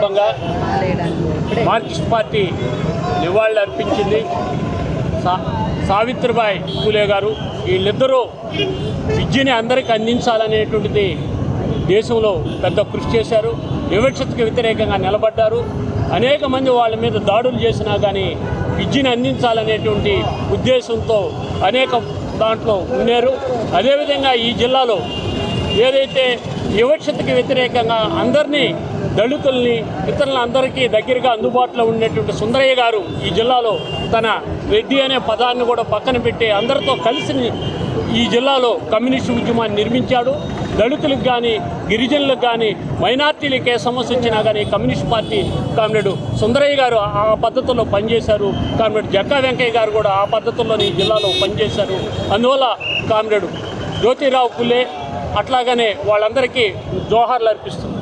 సందర్భంగా Marxist party నివాళులు అర్పించింది. సావిత్రిబాయి పూలే గారు వీళ్ళిద్దరూ విద్యని అందరికీ అందించాలనేటువంటిది దేశంలో పెద్ద కృషి చేశారు. వివక్షతకు వ్యతిరేకంగా నిలబడ్డారు. అనేక మంది వాళ్ళ మీద దాడులు చేసినా కానీ విద్యను అందించాలనేటువంటి ఉద్దేశంతో అనేక దాంట్లో ఉన్నారు. అదేవిధంగా ఈ జిల్లాలో ఏదైతే వివక్షతకి వ్యతిరేకంగా అందరినీ, దళితుల్ని, ఇతరులందరికీ దగ్గరగా అందుబాటులో ఉండేటువంటి సుందరయ్య గారు ఈ జిల్లాలో తన రెడ్డి అనే పదాన్ని కూడా పక్కన పెట్టి అందరితో కలిసి ఈ జిల్లాలో కమ్యూనిస్టు ఉద్యమాన్ని నిర్మించాడు. దళితులకు కానీ, గిరిజనులకు కానీ, మైనార్టీలకి ఏ సమస్య వచ్చినా కానీ కమ్యూనిస్ట్ పార్టీ కామ్రేడు సుందరయ్య గారు ఆ పద్ధతుల్లో పనిచేశారు. కామ్రేడు జక్కా వెంకయ్య గారు కూడా ఆ పద్ధతుల్లో ఈ జిల్లాలో పనిచేశారు. అందువల్ల కామ్రేడు జ్యోతిరావు పులే అట్లాగనే వాళ్ళందరికీ జోహార్లు అర్పిస్తున్నారు.